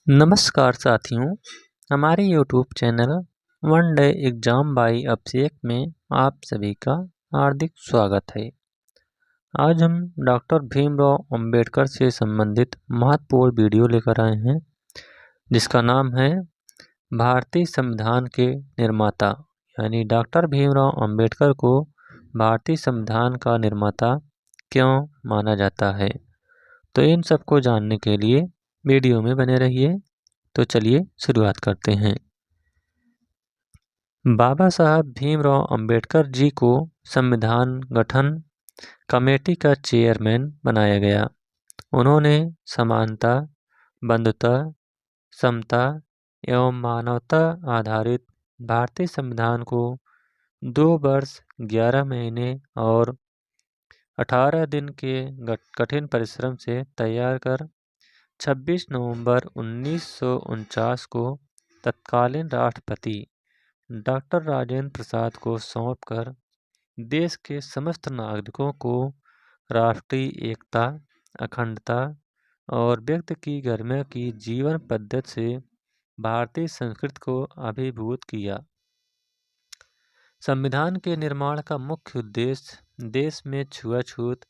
नमस्कार साथियों, हमारे YouTube channel one day exam by Abhishek में आप सभी का हार्दिक स्वागत है। आज हम डॉक्टर भीमराव अंबेडकर से संबंधित महत्वपूर्ण वीडियो लेकर आए हैं, जिसका नाम है भारतीय संविधान के निर्माता, यानी डॉक्टर भीमराव अंबेडकर को भारतीय संविधान का निर्माता क्यों माना जाता है। तो इन सबको जानने के लिए वीडियो में बने रहिए। तो चलिए शुरुआत करते हैं। बाबा साहब भीमराव अंबेडकर जी को संविधान गठन कमेटी का चेयरमैन बनाया गया। उन्होंने समानता, बंधुता, समता एवं मानवता आधारित भारतीय संविधान को 2 वर्ष 11 महीने और 18 दिन के कठिन परिश्रम से तैयार कर 26 नवंबर 1949 को तत्कालीन राष्ट्रपति डॉक्टर राजेंद्र प्रसाद को सौंपकर देश के समस्त नागरिकों को राष्ट्रीय एकता, अखंडता और व्यक्ति की गरिमा की जीवन पद्धति से भारतीय संस्कृति को अभिभूत किया। संविधान के निर्माण का मुख्य उद्देश्य देश में छुआछूत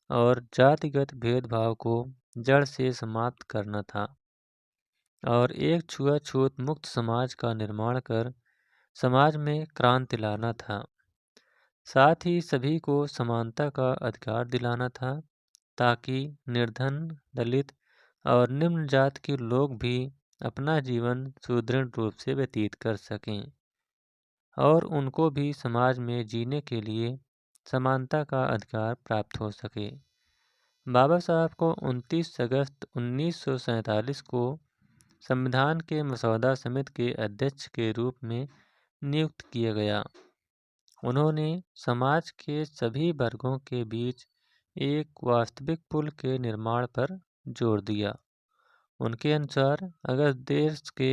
और जातिगत भेदभाव को जड़ से समाप्त करना था और एक छुआछूत मुक्त समाज का निर्माण कर समाज में क्रांति लाना था। साथ ही सभी को समानता का अधिकार दिलाना था, ताकि निर्धन, दलित और निम्न जाति के लोग भी अपना जीवन सुदृढ़ रूप से व्यतीत कर सकें और उनको भी समाज में जीने के लिए समानता का अधिकार प्राप्त हो सके। बाबा साहब को 29 अगस्त 1947 को संविधान के मसौदा समिति के अध्यक्ष के रूप में नियुक्त किया गया। उन्होंने समाज के सभी वर्गों के बीच एक वास्तविक पुल के निर्माण पर जोर दिया। उनके अनुसार अगर देश के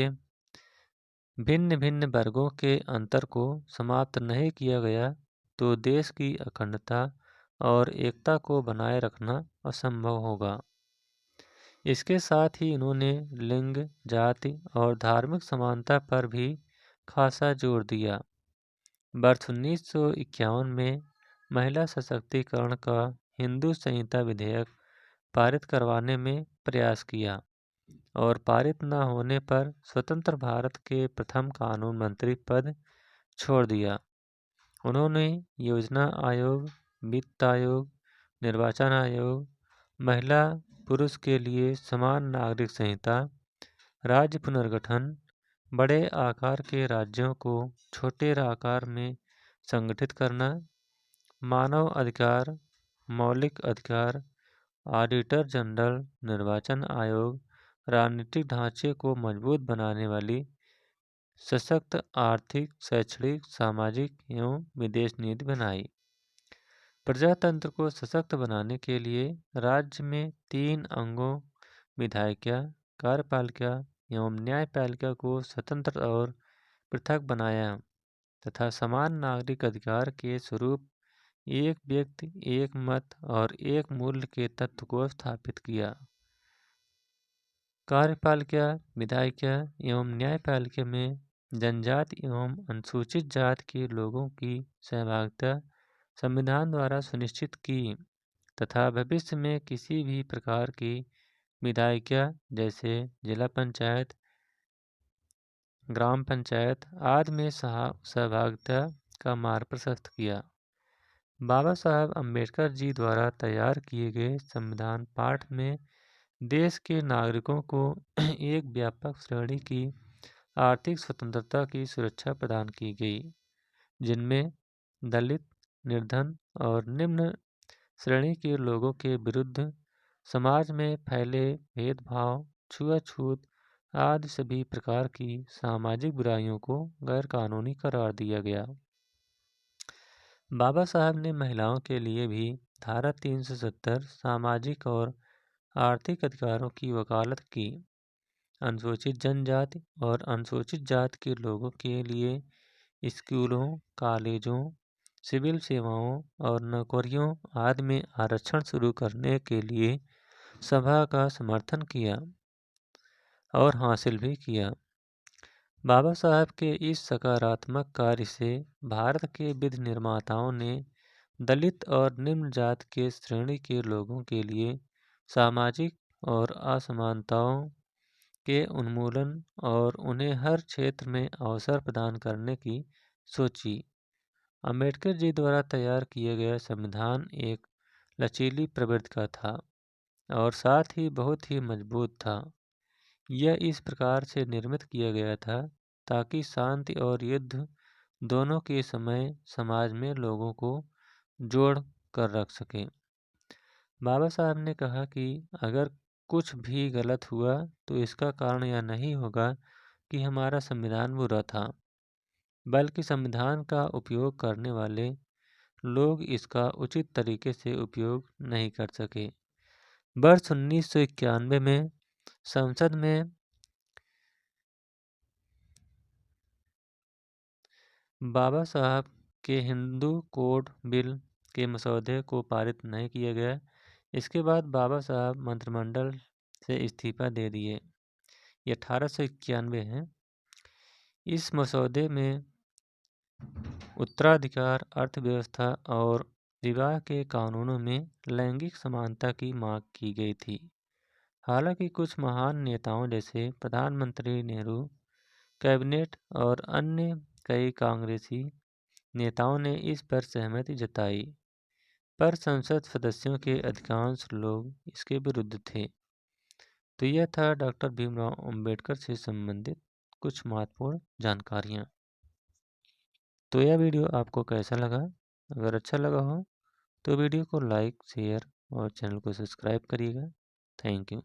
भिन्न भिन्न वर्गों के अंतर को समाप्त नहीं किया गया तो देश की अखंडता और एकता को बनाए रखना असंभव होगा। इसके साथ ही उन्होंने लिंग, जाति और धार्मिक समानता पर भी खासा जोर दिया। वर्ष 1951 में महिला सशक्तिकरण का हिंदू संहिता विधेयक पारित करवाने में प्रयास किया और पारित न होने पर स्वतंत्र भारत के प्रथम कानून मंत्री पद छोड़ दिया। उन्होंने योजना आयोग, वित्त आयोग, निर्वाचन आयोग, महिला पुरुष के लिए समान नागरिक संहिता, राज्य पुनर्गठन, बड़े आकार के राज्यों को छोटे आकार में संगठित करना, मानव अधिकार, मौलिक अधिकार, ऑडिटर जनरल, निर्वाचन आयोग, राजनीतिक ढांचे को मजबूत बनाने वाली सशक्त आर्थिक, शैक्षणिक, सामाजिक एवं विदेश नीति बनाई। प्रजातंत्र को सशक्त बनाने के लिए राज्य में 3 अंगों विधायिका, कार्यपालिका एवं न्यायपालिका को स्वतंत्र और पृथक बनाया तथा समान नागरिक अधिकार के स्वरूप एक व्यक्ति, एक मत और एक मूल्य के तत्व को स्थापित किया। कार्यपालिका, विधायिका एवं न्यायपालिका में जनजाति एवं अनुसूचित जाति के लोगों की सहभागिता संविधान द्वारा सुनिश्चित की तथा भविष्य में किसी भी प्रकार की विधायिका जैसे जिला पंचायत, ग्राम पंचायत आदि में सहभागिता का मार्ग प्रशस्त किया। बाबा साहब अंबेडकर जी द्वारा तैयार किए गए संविधान पाठ में देश के नागरिकों को एक व्यापक श्रेणी की आर्थिक स्वतंत्रता की सुरक्षा प्रदान की गई, जिनमें दलित, निर्धन और निम्न श्रेणी के लोगों के विरुद्ध समाज में फैले भेदभाव, छुआछूत आदि सभी प्रकार की सामाजिक बुराइयों को गैरकानूनी करार दिया गया। बाबा साहब ने महिलाओं के लिए भी धारा 370 सामाजिक और आर्थिक अधिकारों की वकालत की। अनुसूचित जनजाति और अनुसूचित जाति के लोगों के लिए स्कूलों, कॉलेजों, सिविल सेवाओं और नौकरियों आदि में आरक्षण शुरू करने के लिए सभा का समर्थन किया। और हासिल भी किया। बाबा साहब के इस सकारात्मक कार्य से भारत के विधि निर्माताओं ने दलित और निम्न जाति के श्रेणी के लोगों के लिए सामाजिक और असमानताओं के उन्मूलन और उन्हें हर क्षेत्र में अवसर प्रदान करने की सोची। अम्बेडकर जी द्वारा तैयार किया गया संविधान एक लचीली प्रवृत्ति का था और साथ ही बहुत ही मजबूत था। यह इस प्रकार से निर्मित किया गया था ताकि शांति और युद्ध दोनों के समय समाज में लोगों को जोड़ कर रख सके। बाबा साहब ने कहा कि अगर कुछ भी गलत हुआ तो इसका कारण यह नहीं होगा कि हमारा संविधान बुरा था, बल्कि संविधान का उपयोग करने वाले लोग इसका उचित तरीके से उपयोग नहीं कर सके। वर्ष 1991 में संसद में बाबा साहब के हिंदू कोड बिल के मसौदे को पारित नहीं किया गया। इसके बाद बाबा साहब मंत्रिमंडल से इस्तीफा दे दिए। ये 1891 है। इस मसौदे में उत्तराधिकार, अर्थव्यवस्था और विवाह के कानूनों में लैंगिक समानता की मांग की गई थी। हालांकि कुछ महान नेताओं जैसे प्रधानमंत्री नेहरू, कैबिनेट और अन्य कई कांग्रेसी नेताओं ने इस पर सहमति जताई, पर संसद सदस्यों के अधिकांश लोग इसके विरुद्ध थे। तो यह था डॉक्टर भीमराव अंबेडकर से संबंधित कुछ महत्वपूर्ण जानकारियाँ। तो यह वीडियो आपको कैसा लगा? अगर अच्छा लगा हो तो वीडियो को लाइक, शेयर और चैनल को सब्सक्राइब करिएगा। Thank you.